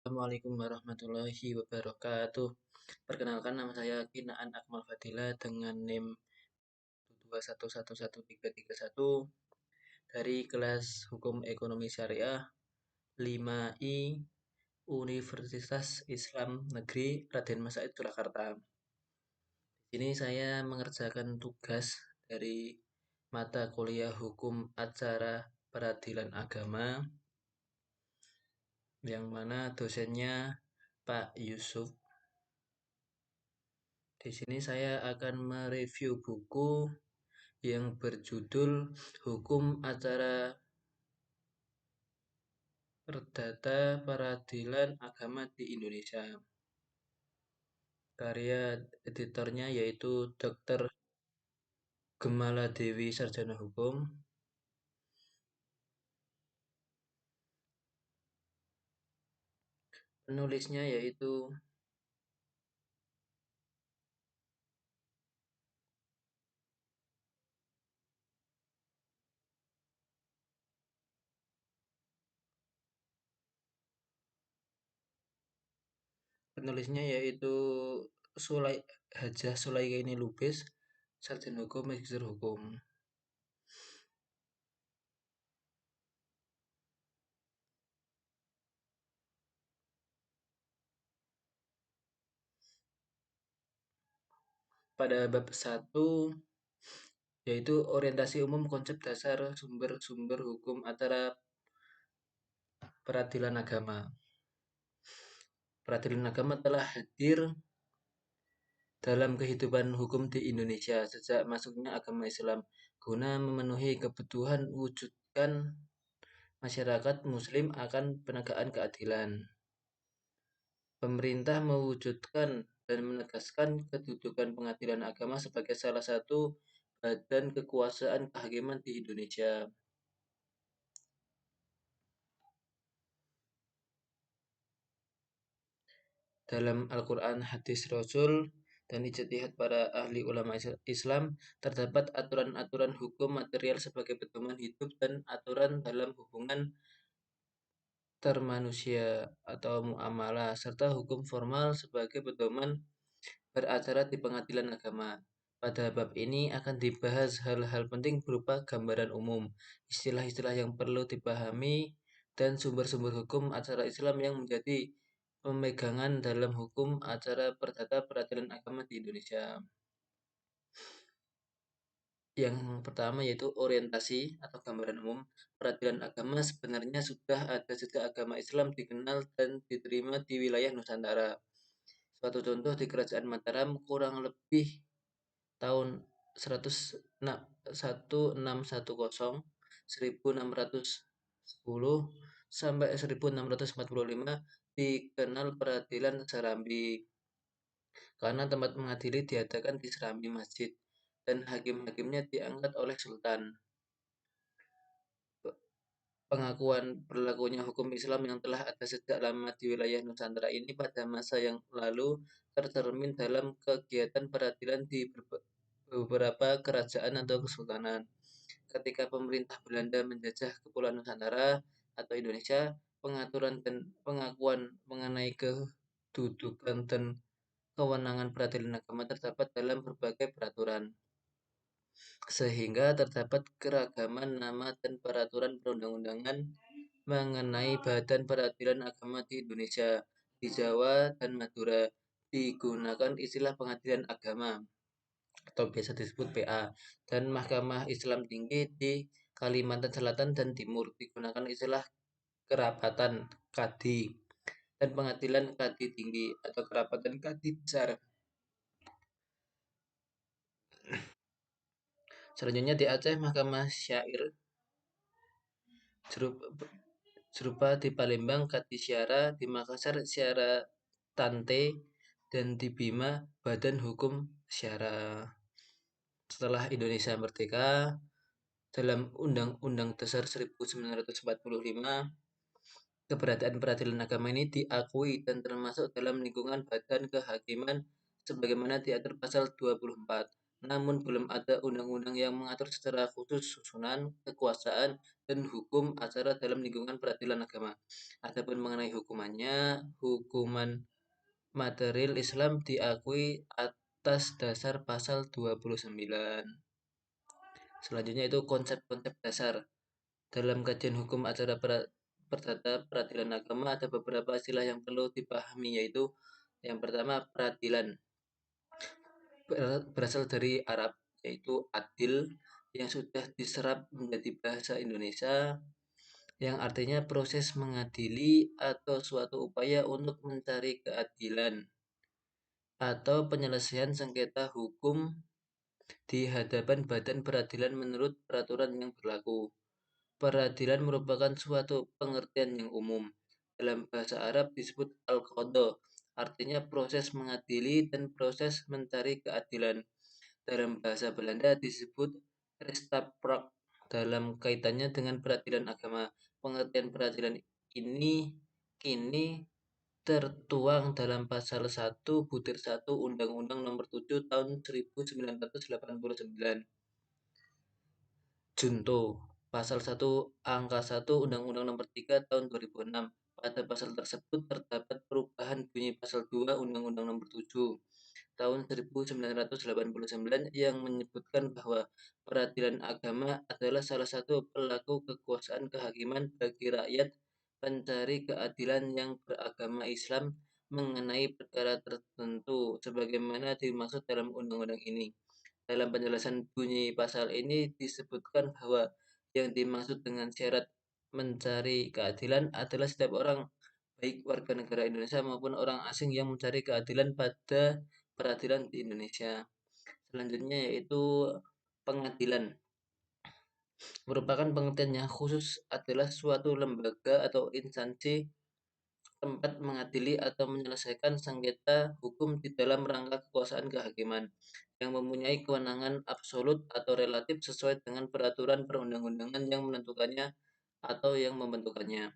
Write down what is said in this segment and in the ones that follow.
Assalamualaikum warahmatullahi wabarakatuh. Perkenalkan nama saya Kinaan Akmal Fadila dengan NIM 2111331 dari kelas Hukum Ekonomi Syariah 5I Universitas Islam Negeri Raden Mas Said Surakarta. Di sini saya mengerjakan tugas dari mata kuliah Hukum Acara Peradilan Agama yang mana dosennya Pak Yusuf. Di sini saya akan mereview buku yang berjudul Hukum Acara Perdata Peradilan Agama di Indonesia. Karya editornya yaitu Dr. Gemala Dewi Sarjana Hukum. Penulisnya yaitu Hajah Sulaikaini Lubis, Sarjana Hukum, Magister Hukum. Pada bab 1 yaitu orientasi umum konsep dasar sumber-sumber hukum acara peradilan agama. Peradilan agama telah hadir dalam kehidupan hukum di Indonesia sejak masuknya agama Islam guna memenuhi kebutuhan wujudkan masyarakat Muslim akan penegakan keadilan. Pemerintah mewujudkan dan menegaskan kedudukan pengadilan agama sebagai salah satu badan kekuasaan kehakiman di Indonesia. Dalam Al-Quran, hadis Rasul, dan ijtihad para ahli ulama Islam, terdapat aturan-aturan hukum material sebagai pedoman hidup dan aturan dalam hubungan termanusia atau muamalah, serta hukum formal sebagai pedoman beracara di pengadilan agama. Pada bab ini akan dibahas hal-hal penting berupa gambaran umum, istilah-istilah yang perlu dipahami, dan sumber-sumber hukum acara Islam yang menjadi pemegangan dalam hukum acara perdata peradilan agama di Indonesia. Yang pertama yaitu orientasi atau gambaran umum. Peradilan agama sebenarnya sudah ada sejak agama Islam dikenal dan diterima di wilayah Nusantara. Suatu contoh di Kerajaan Mataram kurang lebih tahun 1610 sampai 1645 dikenal Peradilan Serambi karena tempat mengadili diadakan di Serambi Masjid dan hakim-hakimnya diangkat oleh Sultan. Pengakuan berlakunya hukum Islam yang telah ada sejak lama di wilayah Nusantara ini pada masa yang lalu tercermin dalam kegiatan peradilan di beberapa kerajaan atau kesultanan. Ketika pemerintah Belanda menjajah Kepulauan Nusantara atau Indonesia, pengaturan dan pengakuan mengenai kedudukan dan kewenangan peradilan agama terdapat dalam berbagai peraturan, sehingga terdapat keragaman nama dan peraturan perundang-undangan mengenai badan peradilan agama di Indonesia. Di Jawa dan Madura digunakan istilah pengadilan agama atau biasa disebut PA, dan Mahkamah Islam Tinggi di Kalimantan Selatan dan Timur digunakan istilah kerapatan kadi dan pengadilan kadi tinggi atau kerapatan kadi besar. Selanjutnya di Aceh Mahkamah Syair serupa di Palembang Kadi Syara, di Makassar Syara Tante, dan di Bima Badan Hukum Syara. Setelah Indonesia merdeka, dalam Undang-Undang Dasar 1945, keberadaan peradilan agama ini diakui dan termasuk dalam lingkungan badan kehakiman sebagaimana diatur pasal 24. Namun belum ada undang-undang yang mengatur secara khusus susunan, kekuasaan, dan hukum acara dalam lingkungan peradilan agama. Adapun mengenai hukumannya, hukuman material Islam diakui atas dasar pasal 29. Selanjutnya itu konsep-konsep dasar. Dalam kajian hukum acara perdata peradilan agama ada beberapa istilah yang perlu dipahami, yaitu yang pertama peradilan, berasal dari Arab, yaitu adil, yang sudah diserap menjadi bahasa Indonesia, yang artinya proses mengadili atau suatu upaya untuk mencari keadilan atau penyelesaian sengketa hukum di hadapan badan peradilan menurut peraturan yang berlaku. Peradilan merupakan suatu pengertian yang umum. Dalam bahasa Arab disebut al-qadha, artinya proses mengadili dan proses mencari keadilan. Dalam bahasa Belanda disebut rechtspraak dalam kaitannya dengan peradilan agama. Pengertian peradilan ini kini tertuang dalam pasal 1 Undang-Undang Nomor 7 Tahun 1989. Junto, Pasal 1 Angka 1 Undang-Undang Nomor 3 Tahun 2006. Pada pasal tersebut terdapat perubahan bunyi pasal 2 Undang-Undang Nomor 7 Tahun 1989 yang menyebutkan bahwa peradilan agama adalah salah satu pelaku kekuasaan kehakiman bagi rakyat pencari keadilan yang beragama Islam mengenai perkara tertentu sebagaimana dimaksud dalam undang-undang ini. Dalam penjelasan bunyi pasal ini disebutkan bahwa yang dimaksud dengan syarat mencari keadilan adalah setiap orang, baik warga negara Indonesia maupun orang asing yang mencari keadilan pada peradilan di Indonesia. Selanjutnya yaitu pengadilan. Merupakan pengertian yang khusus adalah suatu lembaga atau instansi tempat mengadili atau menyelesaikan sengketa hukum di dalam rangka kekuasaan kehakiman yang mempunyai kewenangan absolut atau relatif sesuai dengan peraturan perundang-undangan yang menentukannya atau yang membentukannya.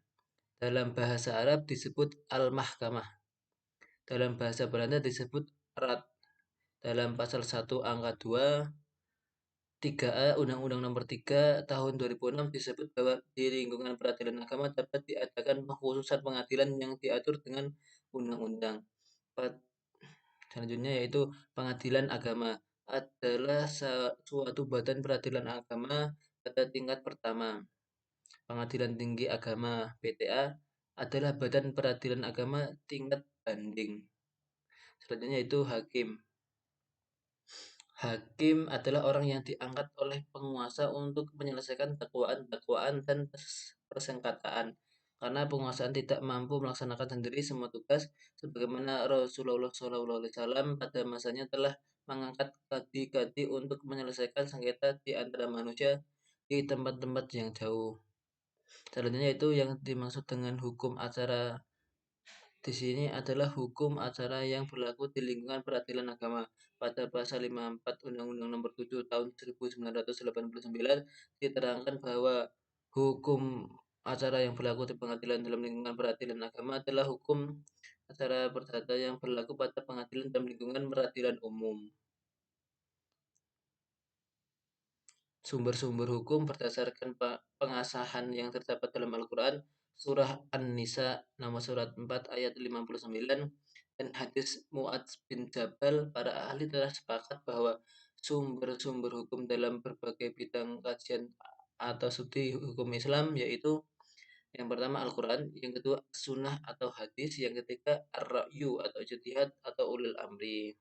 Dalam bahasa Arab disebut al-mahkamah. Dalam bahasa Belanda disebut rat. Dalam pasal 1 Angka 2 3A Undang-Undang Nomor 3 Tahun 2006 disebut bahwa di lingkungan peradilan agama dapat diadakan pengkhususan pengadilan yang diatur dengan undang-undang. Selanjutnya yaitu pengadilan agama adalah suatu badan peradilan agama pada tingkat pertama. Pengadilan Tinggi Agama (PTA) adalah badan peradilan agama tingkat banding. Selanjutnya itu hakim. Hakim adalah orang yang diangkat oleh penguasa untuk menyelesaikan dakwaan-dakwaan dan persengketaan. Karena penguasaan tidak mampu melaksanakan sendiri semua tugas, sebagaimana Rasulullah SAW pada masanya telah mengangkat kadi-kadi untuk menyelesaikan sengketa di antara manusia di tempat-tempat yang jauh. Selanjutnya itu yang dimaksud dengan hukum acara di sini adalah hukum acara yang berlaku di lingkungan peradilan agama. Pada pasal 54 Undang-Undang Nomor 7 Tahun 1989 diterangkan bahwa hukum acara yang berlaku di pengadilan dalam lingkungan peradilan agama adalah hukum acara perdata yang berlaku pada pengadilan dalam lingkungan peradilan umum. Sumber-sumber hukum berdasarkan pengasahan yang terdapat dalam Al-Quran, Surah An-Nisa nomor surat 4 ayat 59, dan hadis Mu'adz bin Jabal. Para ahli telah sepakat bahwa sumber-sumber hukum dalam berbagai bidang kajian atau studi hukum Islam yaitu yang pertama Al-Quran, yang kedua Sunnah atau hadis, yang ketiga Ar-Ra'yu atau ijtihad atau ulil amri.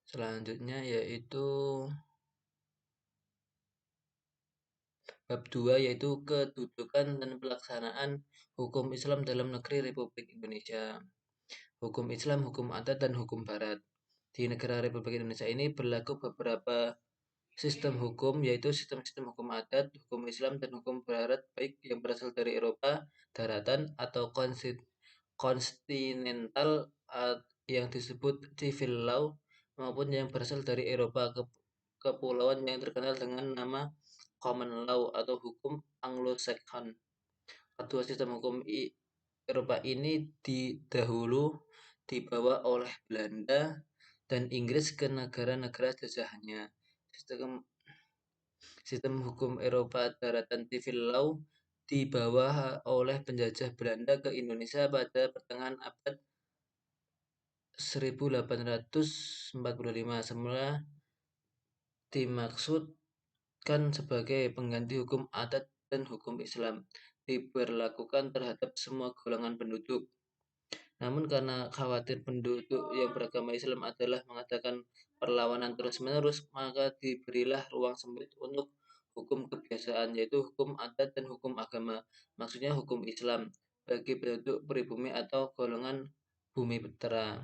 Selanjutnya yaitu bab 2 yaitu kedudukan dan pelaksanaan hukum Islam dalam negeri Republik Indonesia. Hukum Islam, hukum adat, dan hukum barat. Di negara Republik Indonesia ini berlaku beberapa sistem hukum, yaitu sistem-sistem hukum adat, hukum Islam, dan hukum barat, baik yang berasal dari Eropa, daratan, atau kontinental yang disebut civil law, maupun yang berasal dari Eropa kepulauan yang terkenal dengan nama common law atau hukum Anglo-Saxon. Kedua sistem hukum Eropa ini dahulu dibawa oleh Belanda dan Inggris ke negara-negara jajahannya. Sistem hukum Eropa daratan civil law dibawa oleh penjajah Belanda ke Indonesia pada pertengahan abad 1845. Semula dimaksudkan sebagai pengganti hukum adat dan hukum Islam, diberlakukan terhadap semua golongan penduduk. Namun karena khawatir penduduk yang beragama Islam adalah mengadakan perlawanan terus-menerus, maka diberilah ruang sempit untuk hukum kebiasaan, yaitu hukum adat dan hukum agama. Maksudnya hukum Islam bagi penduduk pribumi atau golongan bumi putra.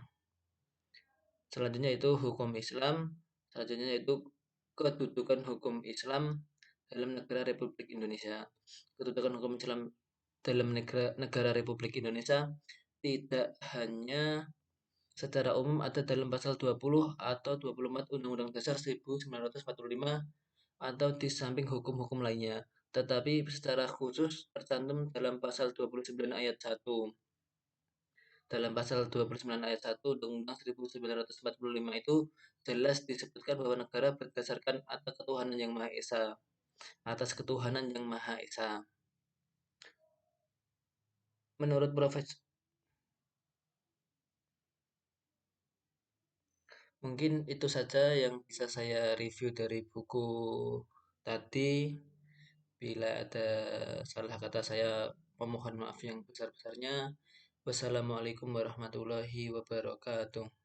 Selanjutnya itu hukum Islam, selanjutnya itu kedudukan hukum Islam dalam negara Republik Indonesia. Kedudukan hukum Islam dalam negara Republik Indonesia tidak hanya secara umum ada dalam pasal 20 atau 24 Undang-Undang Dasar 1945 atau di samping hukum-hukum lainnya, tetapi secara khusus tercantum dalam pasal 29 ayat 1. Dalam pasal 29 ayat 1 Undang-Undang 1945 itu jelas disebutkan bahwa negara berdasarkan atas ketuhanan yang Maha Esa, atas ketuhanan yang Maha Esa. Menurut Profesor, mungkin itu saja yang bisa saya review dari buku tadi. Bila ada salah kata saya, memohon maaf yang besar-besarnya. Wassalamualaikum warahmatullahi wabarakatuh.